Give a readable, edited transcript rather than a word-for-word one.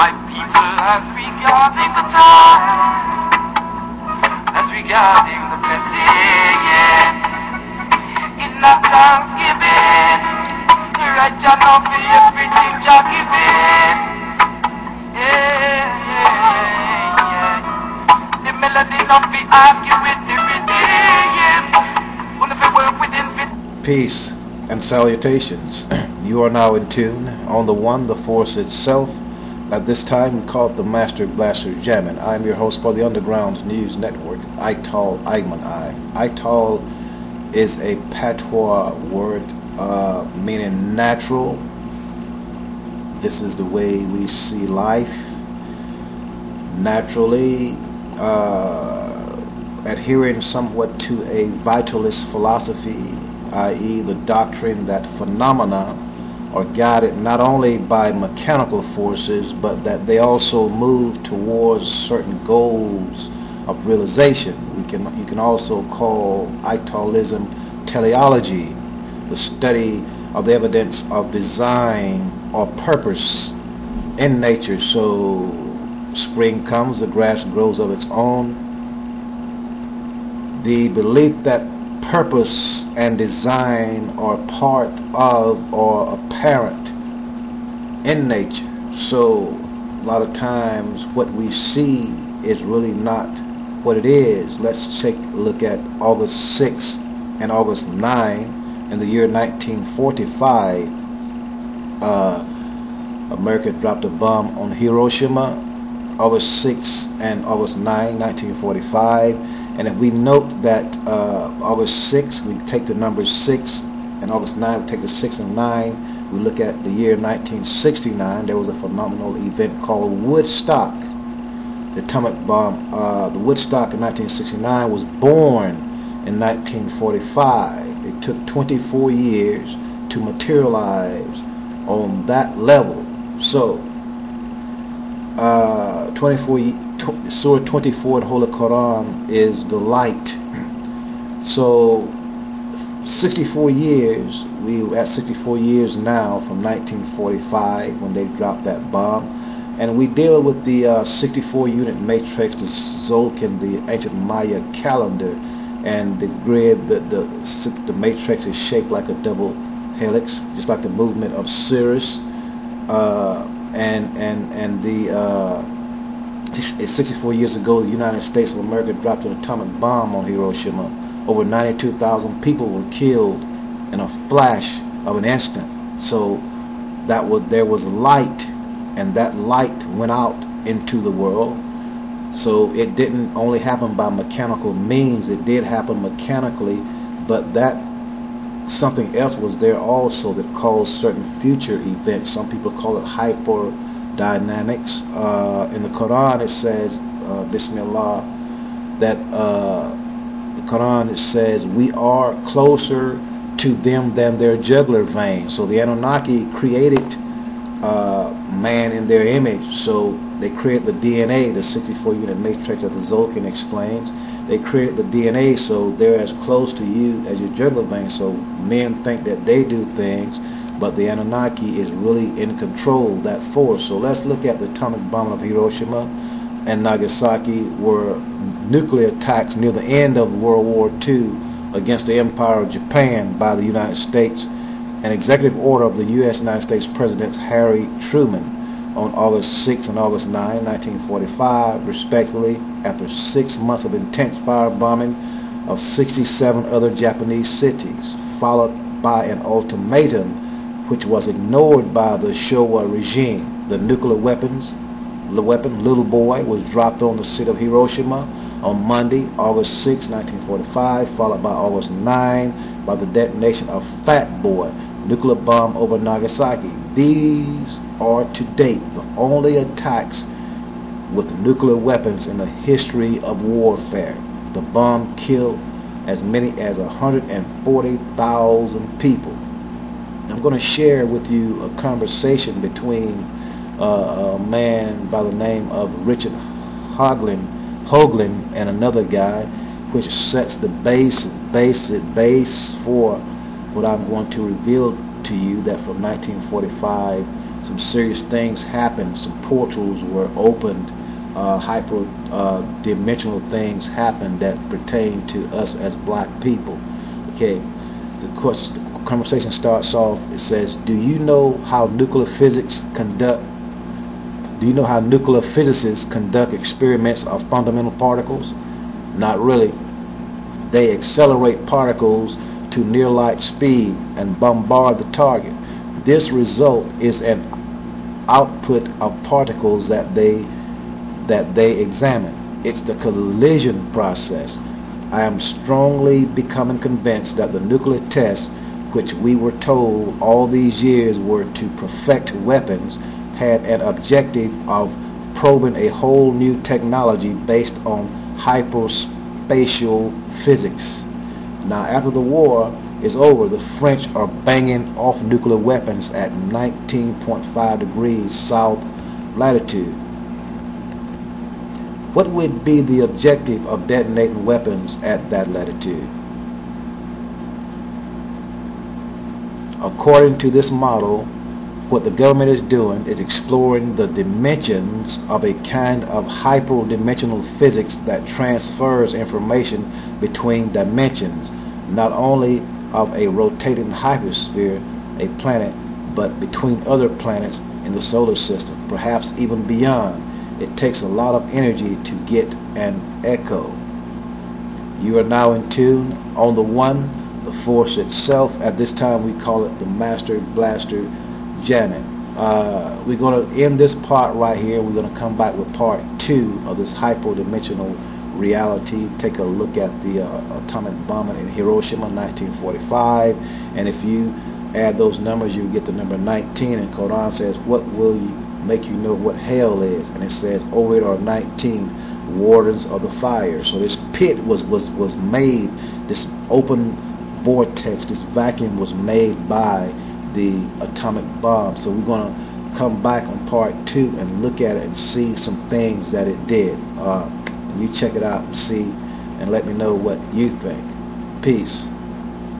My people, as regarding the times, as regarding the blessing, in that thanksgiving, right now for everything Jah giving. The melody not be argue with the rhythm. Wanna be work within fit. Peace and salutations. You are now in tune on the one, the force itself. At this time, we call it the Master Blaster Jamming. I am your host for the Underground News Network, Aital Ayman I. Aital is a patois word meaning natural. This is the way we see life naturally, adhering somewhat to a vitalist philosophy, i.e. the doctrine that phenomena are guided not only by mechanical forces, but that they also move towards certain goals of realization. You can also call Aitalism teleology, the study of the evidence of design or purpose in nature. So spring comes, the grass grows of its own. The belief that purpose and design are part of or apparent in nature. So a lot of times what we see is really not what it is. Let's take a look at August 6 and August 9 in the year 1945. America dropped a bomb on Hiroshima, August 6 and August 9, 1945. And if we note that August 6, we take the number 6, and August 9, we take the 6 and 9, we look at the year 1969, there was a phenomenal event called Woodstock. The atomic bomb, the Woodstock in 1969 was born in 1945. It took 24 years to materialize on that level. So, Surah 24 in Holy Quran is the light. So 64 years, we at 64 years now from 1945 when they dropped that bomb, and we deal with the 64 unit matrix, the Zolkin, the ancient Maya calendar, and the grid. The matrix is shaped like a double helix, just like the movement of Sirius, and the 64 years ago, the United States of America dropped an atomic bomb on Hiroshima. Over 92,000 people were killed in a flash of an instant. So there was light, and that light went out into the world. So it didn't only happen by mechanical means. It did happen mechanically, but that something else was there also that caused certain future events. Some people call it hyperdynamics. In the Quran it says, Bismillah, that the Quran it says we are closer to them than their jugular vein. So the Anunnaki created man in their image. So they created the DNA, the 64 unit matrix that the Zolkin explains. They created the DNA, so they're as close to you as your jugular vein. So men think that they do things, but the Anunnaki is really in control, that force. So let's look at the atomic bomb of Hiroshima and Nagasaki were nuclear attacks near the end of World War II against the Empire of Japan by the United States. An executive order of the United States President Harry Truman on August 6 and August 9, 1945, respectively, after 6 months of intense firebombing of 67 other Japanese cities, followed by an ultimatum which was ignored by the Showa regime. The nuclear weapon, Little Boy, was dropped on the city of Hiroshima on Monday, August 6, 1945, followed by August 9 by the detonation of Fat Boy, nuclear bomb over Nagasaki. These are to date the only attacks with nuclear weapons in the history of warfare. The bomb killed as many as 140,000 people. I'm going to share with you a conversation between a man by the name of Richard Hoagland and another guy, which sets the base for what I'm going to reveal to you, that from 1945 some serious things happened. Some portals were opened, hyper-dimensional things happened that pertain to us as black people. Okay, the conversation starts off, it says, do you know how nuclear physicists conduct experiments of fundamental particles? Not really. They accelerate particles to near light speed and bombard the target. This result is an output of particles that they examine. It's the collision process. I am strongly becoming convinced that the nuclear tests, which we were told all these years were to perfect weapons, had an objective of probing a whole new technology based on hyperspatial physics. Now, after the war is over, the French are banging off nuclear weapons at 19.5 degrees south latitude. What would be the objective of detonating weapons at that latitude? According to this model, what the government is doing is exploring the dimensions of a kind of hyperdimensional physics that transfers information between dimensions, not only of a rotating hypersphere, a planet, but between other planets in the solar system, perhaps even beyond. It takes a lot of energy to get an echo. You are now in tune on the One, the Force itself. At this time we call it the Master Blaster Jamming. We're going to end this part right here. We're going to come back with part 2 of this hyperdimensional reality. Take a look at the atomic bombing in Hiroshima 1945, and if you add those numbers you get the number 19, and Quran says, what will make you know what hell is? And it says over it are 19 wardens of the fire. So this pit was made, this open vortex, this vacuum was made by the atomic bomb. So we're going to come back on part 2 and look at it and see some things that it did. You check it out and see, and let me know what you think. Peace.